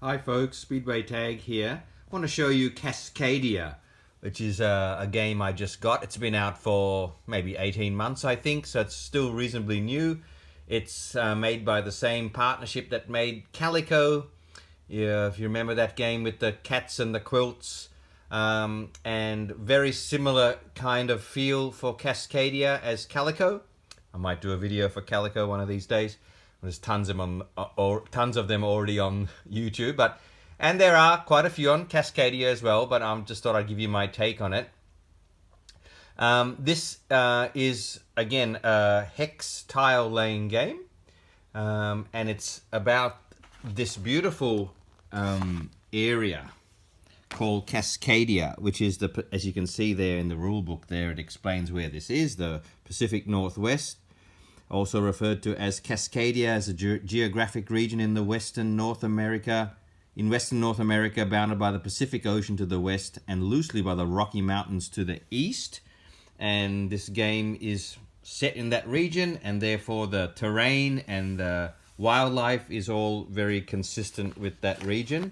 Hi folks, Speedway Tag here. I want to show you Cascadia, which is a game I just got. It's been out for maybe 18 months, I think, so it's still reasonably new. It's made by the same partnership that made Calico. Yeah, if you remember that game with the cats and the quilts. And very similar kind of feel for Cascadia as Calico. I might do a video for Calico one of these days. There's tons of them tons of them already on YouTube, and there are quite a few on Cascadia as well. But I just thought I'd give you my take on it. This is again a hex tile laying game, and it's about this beautiful area called Cascadia, which is as you can see there in the rule book. There it explains where this is: the Pacific Northwest. Also referred to as Cascadia, as a geographic region in Western North America, bounded by the Pacific Ocean to the west and loosely by the Rocky Mountains to the east. And this game is set in that region, and therefore the terrain and the wildlife is all very consistent with that region.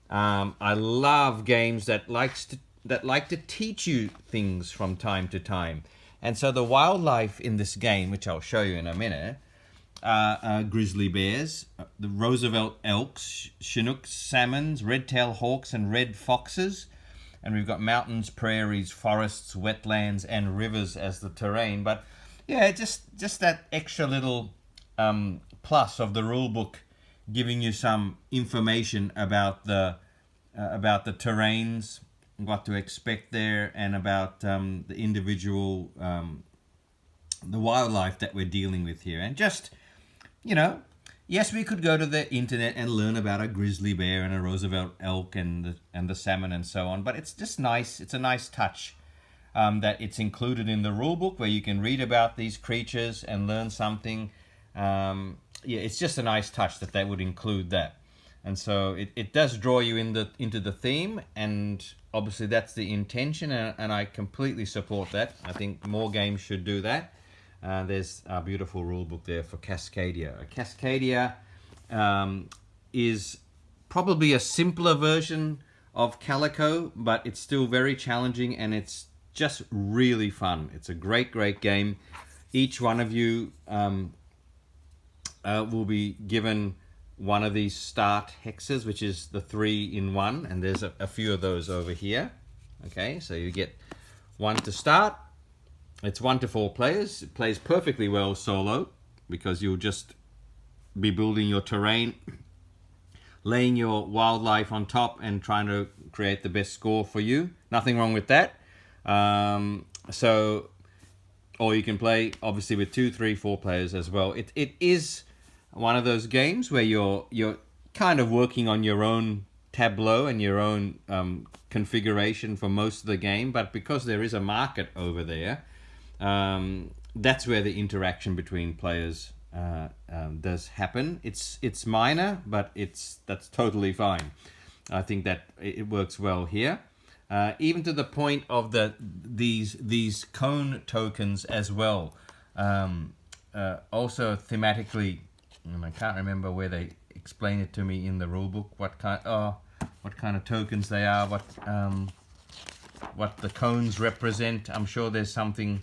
I love games that like to teach you things from time to time. And so the wildlife in this game, which I'll show you in a minute, are grizzly bears, the Roosevelt elks, Chinook salmons, red-tailed hawks, and red foxes. And we've got mountains, prairies, forests, wetlands, and rivers as the terrain. But yeah, just that extra little plus of the rule book, giving you some information about the terrains, what to expect there, and about the individual the wildlife that we're dealing with here. And just, yes, we could go to the internet and learn about a grizzly bear and a Roosevelt elk and the salmon and so on, but it's just nice. It's a nice touch that it's included in the rule book, where you can read about these creatures and learn something. Yeah, it's just a nice touch that they would include that. And so it does draw you into the theme, and obviously that's the intention, and I completely support that. I think more games should do that. There's a beautiful rule book there for Cascadia. Cascadia is probably a simpler version of Calico, but it's still very challenging, and it's just really fun. It's a great game. Each one of you will be given one of these start hexes, which is the 3-in-1, and there's a few of those over here. Okay, so you get one to start. It's 1 to 4 players. It plays perfectly well solo, because you'll just be building your terrain, laying your wildlife on top, and trying to create the best score for you. Nothing wrong with that. Or you can play obviously with 2, 3, 4 players as well. It is one of those games where you're kind of working on your own tableau and your own configuration for most of the game, but because there is a market over there, that's where the interaction between players does happen. It's minor, but that's totally fine. I think that it works well here, even to the point of these cone tokens as well. Also thematically. And I can't remember where they explain it to me in the rule book, what kind of tokens they are, what the cones represent. I'm sure there's something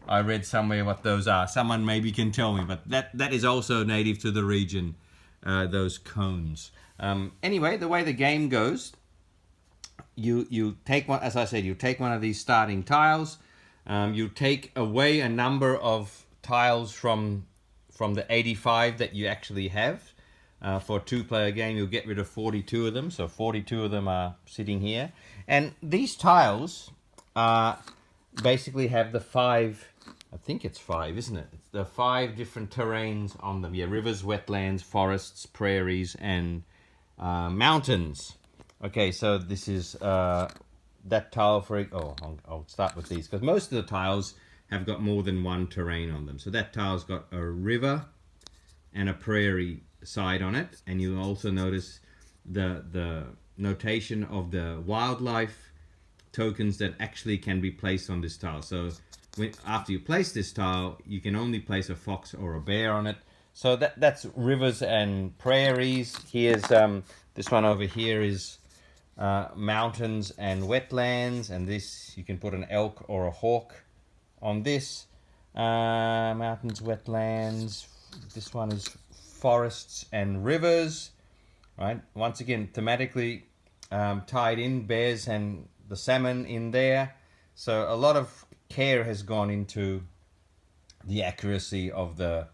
I read somewhere what those are. Someone maybe can tell me, but that is also native to the region, those cones. Anyway, the way the game goes, you take one, as I said, you take one of these starting tiles. You take away a number of tiles from the 85 that you actually have. For a 2-player game, you'll get rid of 42 of them. So 42 of them are sitting here. And these tiles basically have the 5, I think it's 5, isn't it? It's the 5 different terrains on them. Yeah, rivers, wetlands, forests, prairies, and mountains. Okay, so this is that tile for... I'll start with these, because most of the tiles have got more than one terrain on them. So that tile's got a river and a prairie side on it, and you'll also notice the notation of the wildlife tokens that actually can be placed on this tile. So after you place this tile, you can only place a fox or a bear on it. So that's rivers and prairies. Here's This one over here is mountains and wetlands, and this you can put an elk or a hawk on this. Mountains, wetlands. This one is forests and rivers. Right. Once again, thematically tied in, bears and the salmon in there. So a lot of care has gone into the accuracy of the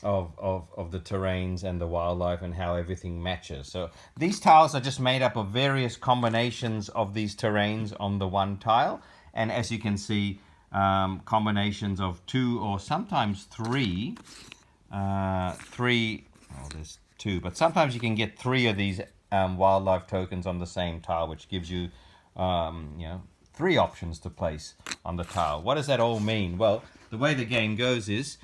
terrains and the wildlife and how everything matches. So these tiles are just made up of various combinations of these terrains on the one tile, and as you can see, combinations of 2 or sometimes 3. There's 2, but sometimes you can get 3 of these wildlife tokens on the same tile, which gives you, 3 options to place on the tile. What does that all mean? Well, the way the game goes is,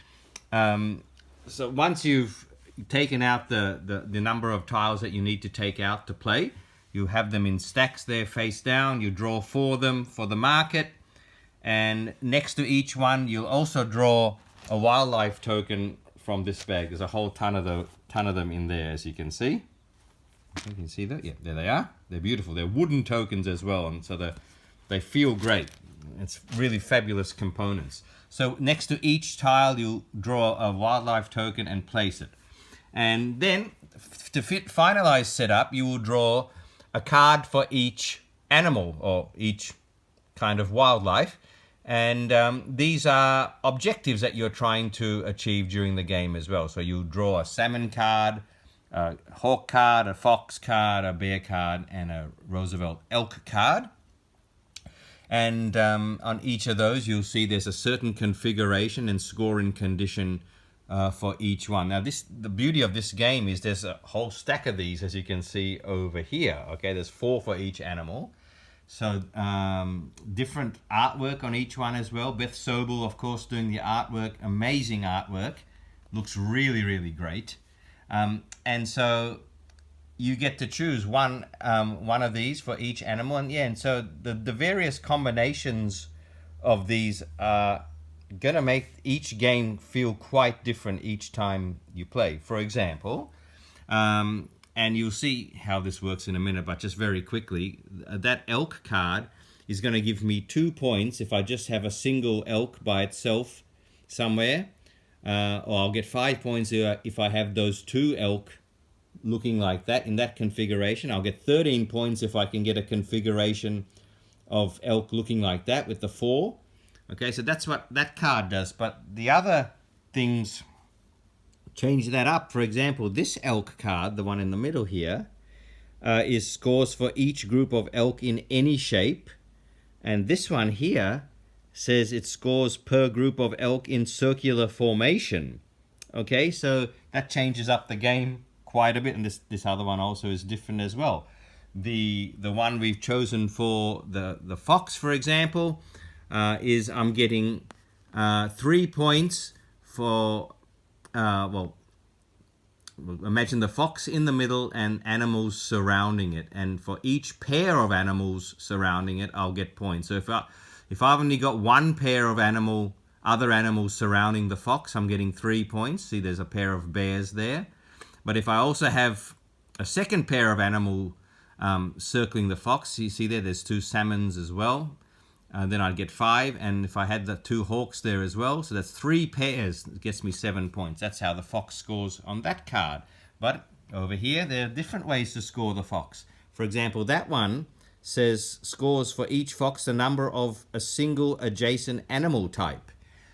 so once you've taken out the number of tiles that you need to take out to play, you have them in stacks there face down. You draw 4 of them for the market, and next to each one you'll also draw a wildlife token from this bag. There's a whole ton of them in there, as you can see. You can see that? Yeah, there they are. They're beautiful. They're wooden tokens as well, and so they feel great. It's really fabulous components. So next to each tile, you'll draw a wildlife token and place it. And then to finalize setup, you will draw a card for each animal or each kind of wildlife. And these are objectives that you're trying to achieve during the game as well. So you'll draw a salmon card, a hawk card, a fox card, a bear card, and a Roosevelt elk card. And on each of those, you'll see there's a certain configuration and scoring condition for each one. Now, the beauty of this game is there's a whole stack of these, as you can see over here. Okay, there's 4 for each animal. So different artwork on each one as well. Beth Sobel, of course, doing the artwork. Amazing artwork. Looks really, really great. And so you get to choose one of these for each animal, and so the various combinations of these are gonna make each game feel quite different each time you play. For example, and you'll see how this works in a minute, but just very quickly, that elk card is going to give me 2 points if I just have a single elk by itself somewhere, or I'll get 5 points if I have those 2 elk looking like that in that configuration. I'll get 13 points if I can get a configuration of elk looking like that with the 4. Okay, so that's what that card does. But the other things change that up. For example, this elk card, the one in the middle here, is scores for each group of elk in any shape. And this one here says it scores per group of elk in circular formation. Okay, so that changes up the game quite a bit, and this other one also is different as well. The one we've chosen for the fox, for example, is I'm getting 3 points for imagine the fox in the middle and animals surrounding it, and for each pair of animals surrounding it, I'll get points. So if I've only got one pair of other animals surrounding the fox, I'm getting 3 points. See, there's a pair of bears there. But if I also have a second pair of animal circling the fox, you see there's 2 salmons as well, then I'd get 5. And if I had the 2 hawks there as well, so that's 3 pairs, it gets me 7 points. That's how the fox scores on that card. But over here, there are different ways to score the fox. For example, that one says scores for each fox the number of a single adjacent animal type.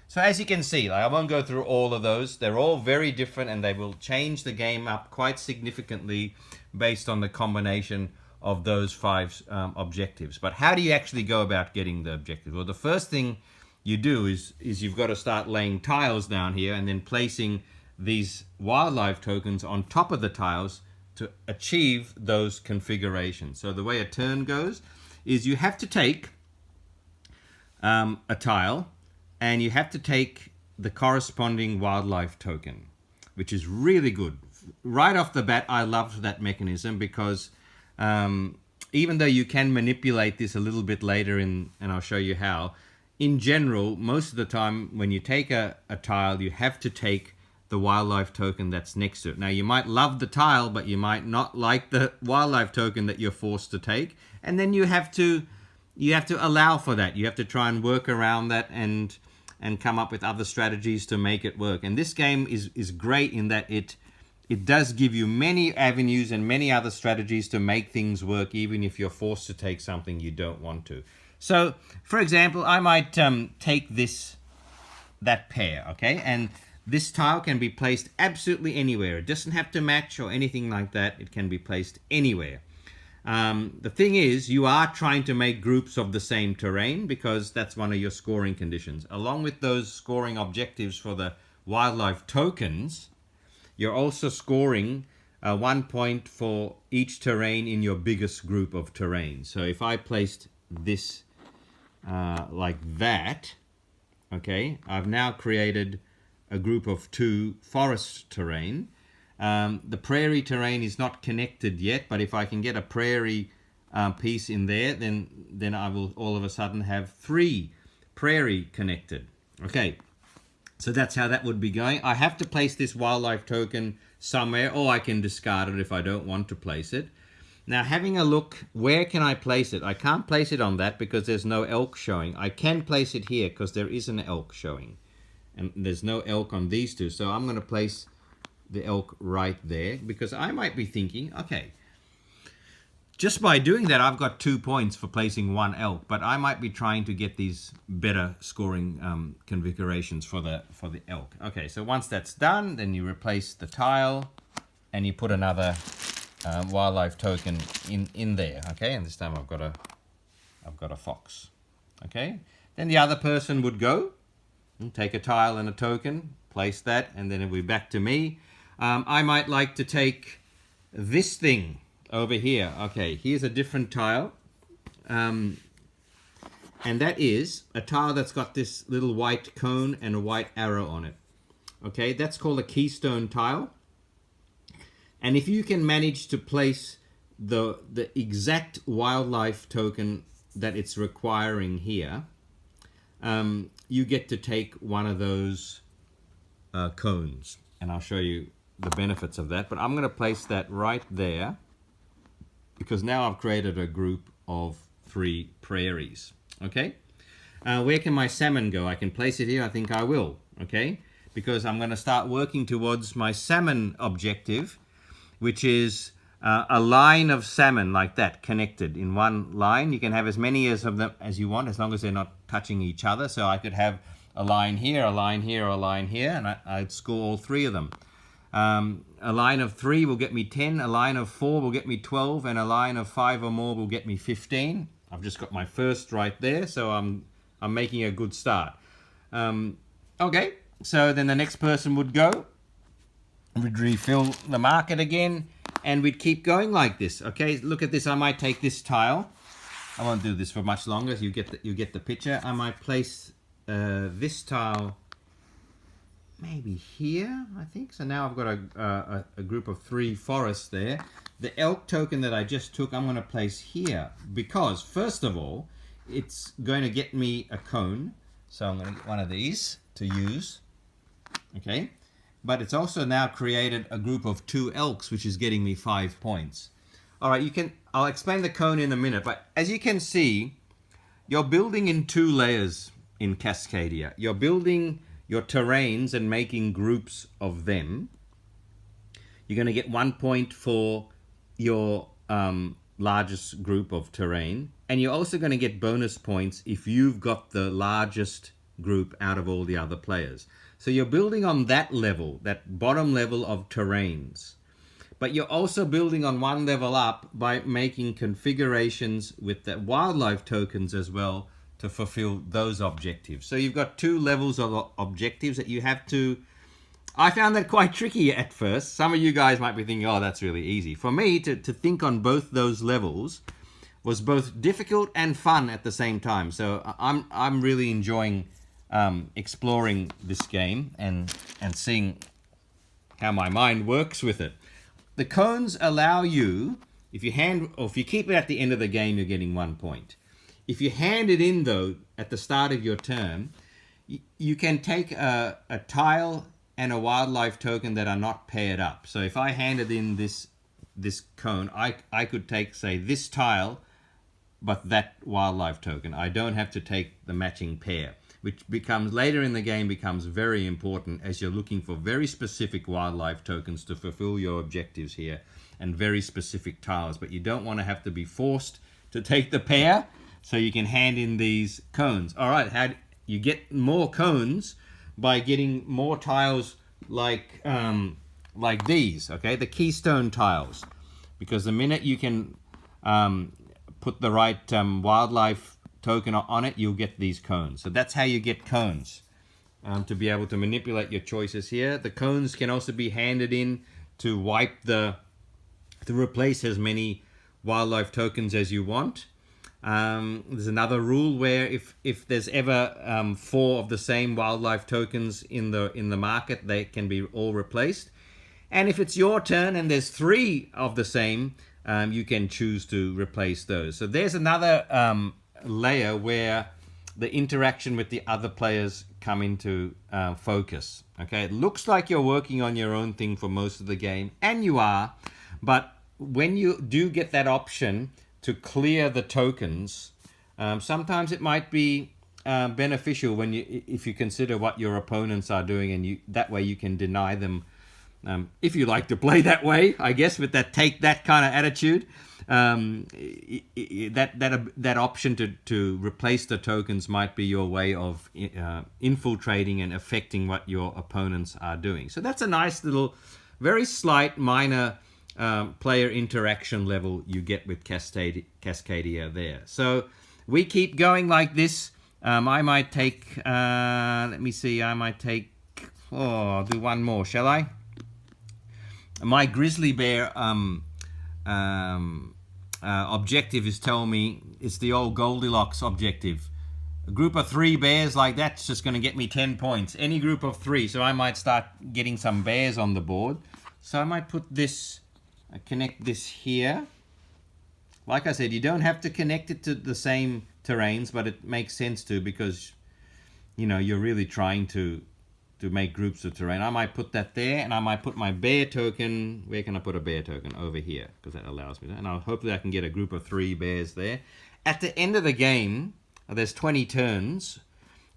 So as you can see, I won't go through all of those. They're all very different, and they will change the game up quite significantly based on the combination of those 5 objectives. But how do you actually go about getting the objectives? Well, the first thing you do is you've got to start laying tiles down here and then placing these wildlife tokens on top of the tiles to achieve those configurations. So the way a turn goes is you have to take a tile, and you have to take the corresponding wildlife token, which is really good. Right off the bat, I loved that mechanism because even though you can manipulate this a little bit later and I'll show you how, in general, most of the time when you take a tile, you have to take the wildlife token that's next to it. Now you might love the tile, but you might not like the wildlife token that you're forced to take. And then you have to allow for that. You have to try and work around that and come up with other strategies to make it work. And this game is great in that it does give you many avenues and many other strategies to make things work, even if you're forced to take something you don't want to. So, for example, I might take that pair, okay? And this tile can be placed absolutely anywhere. It doesn't have to match or anything like that. It can be placed anywhere. The thing is, you are trying to make groups of the same terrain because that's one of your scoring conditions. Along with those scoring objectives for the wildlife tokens, you're also scoring 1 point for each terrain in your biggest group of terrain. So if I placed this like that, okay, I've now created a group of 2 forest terrain. The prairie terrain is not connected yet, but if I can get a prairie piece in there, then I will all of a sudden have 3 prairie connected. Okay, so that's how that would be going. I have to place this wildlife token somewhere, or I can discard it if I don't want to place it. Now, having a look, where can I place it? I can't place it on that because there's no elk showing. I can place it here because there is an elk showing. And there's no elk on these 2. So I'm going to place the elk right there because I might be thinking, okay, just by doing that, I've got 2 points for placing 1 elk, but I might be trying to get these better scoring configurations for the elk. Okay, so once that's done, then you replace the tile and you put another wildlife token in there. Okay, and this time I've got a fox. Okay, then the other person would go and take a tile and a token, place that, and then it'll be back to me. I might like to take this thing over here. Okay, here's a different tile. And that is a tile that's got this little white cone and a white arrow on it. Okay, that's called a keystone tile. And if you can manage to place the exact wildlife token that it's requiring here, you get to take one of those cones. And I'll show you the benefits of that. But I'm going to place that right there because now I've created a group of 3 prairies. Okay? Where can my salmon go? I can place it here. I think I will. Okay? Because I'm going to start working towards my salmon objective, which is a line of salmon like that connected in one line. You can have as many of them as you want as long as they're not touching each other. So I could have a line here, a line here, a line here, and I'd score all 3 of them. A line of 3 will get me 10, a line of 4 will get me 12, and a line of 5 or more will get me 15. I've just got my first right there, so I'm making a good start. Okay, so then the next person would go. We'd refill the market again, and we'd keep going like this. Okay, look at this. I might take this tile. I won't do this for much longer. You get the picture. I might place this tile maybe here, I think. So now I've got a group of 3 forests there. The elk token that I just took, I'm going to place here because, first of all, it's going to get me a cone. So I'm going to get one of these to use. Okay. But it's also now created a group of 2 elks, which is getting me 5 points. All right, I'll explain the cone in a minute, but as you can see, you're building in 2 layers in Cascadia. You're building your terrains and making groups of them. You're going to get 1 point for your largest group of terrain, and you're also going to get bonus points if you've got the largest group out of all the other players. So you're building on that level, that bottom level of terrains. But you're also building on 1 level up by making configurations with the wildlife tokens as well to fulfill those objectives. So you've got 2 levels of objectives that you have to... I found that quite tricky at first. Some of you guys might be thinking, oh, that's really easy. For me, to think on both those levels was both difficult and fun at the same time. So I'm really enjoying exploring this game and seeing how my mind works with it. The cones allow you, if you keep it at the end of the game, you're getting 1 point. If you hand it in though at the start of your turn, you can take a tile and a wildlife token that are not paired up. So if I handed in this cone, I could take, say, this tile, but that wildlife token. I don't have to take the matching pair, which becomes later in the game becomes very important as you're looking for very specific wildlife tokens to fulfill your objectives here, and very specific tiles. But you don't want to have to be forced to take the pair, so you can hand in these cones. All right, how you get more cones by getting more tiles like these, okay, the keystone tiles, because the minute you can put the right wildlife token on it, you'll get these cones. So that's how you get cones, to be able to manipulate your choices here. The cones can also be handed in to to replace as many wildlife tokens as you want. There's another rule where if there's ever 4 of the same wildlife tokens in the market, they can be all replaced. And if it's your turn and there's 3 of the same, you can choose to replace those. So there's another layer where the interaction with the other players come into focus. Okay, it looks like you're working on your own thing for most of the game, and you are, but when you do get that option to clear the tokens, sometimes it might be beneficial if you consider what your opponents are doing, and that way you can deny them. If you like to play that way, I guess, with take that kind of attitude, that option to replace the tokens might be your way of infiltrating and affecting what your opponents are doing. So that's a nice little, very slight, minor player interaction level you get with Cascadia there. So we keep going like this. I might take, let me see, I'll do one more, shall I? My grizzly bear objective is telling me it's the old Goldilocks objective. A group of 3 bears like that's just going to get me 10 points. Any group of 3, so I might start getting some bears on the board. So I might put this, connect this here. Like I said, you don't have to connect it to the same terrains, but it makes sense to, because you're really trying to make groups of terrain. I might put that there, and I might put my bear token. Where can I put a bear token? Over here, because that allows me to. And hopefully I can get a group of 3 bears there. At the end of the game, there's 20 turns.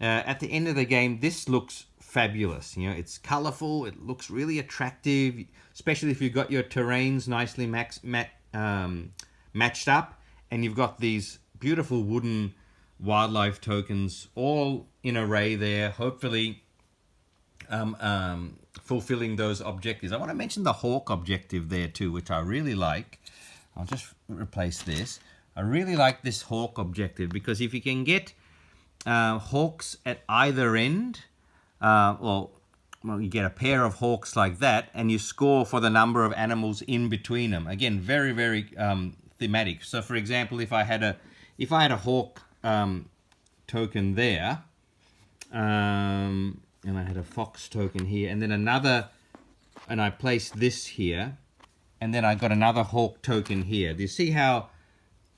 At the end of the game, this looks fabulous. It's colorful. It looks really attractive, especially if you've got your terrains nicely matched up, and you've got these beautiful wooden wildlife tokens all in array there, hopefully fulfilling those objectives. I want to mention the hawk objective there too, which I really like. I'll just replace this. I really like this hawk objective, because if you can get hawks at either end, well, you get a pair of hawks like that, and you score for the number of animals in between them. Again, very, very thematic. So, for example, if I had a hawk token there, and I had a fox token here, and then another, and I placed this here, and then I got another hawk token here. Do you see how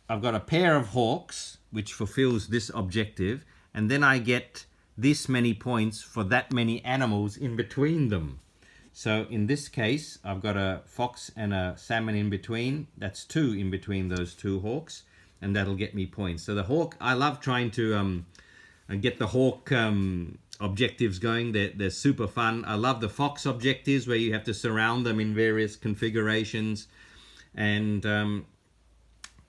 I've got a pair of hawks, which fulfills this objective, and then I get this many points for that many animals in between them. So in this case, I've got a fox and a salmon in between. That's 2 in between those 2 hawks, and that'll get me points. So the hawk, I love trying to get the hawk objectives going. They're super fun. I love the fox objectives where you have to surround them in various configurations, and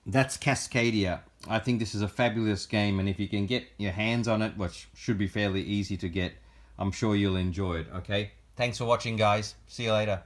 that's Cascadia. I think this is a fabulous game, and if you can get your hands on it, which should be fairly easy to get, I'm sure you'll enjoy it. Okay, thanks for watching, guys. See you later.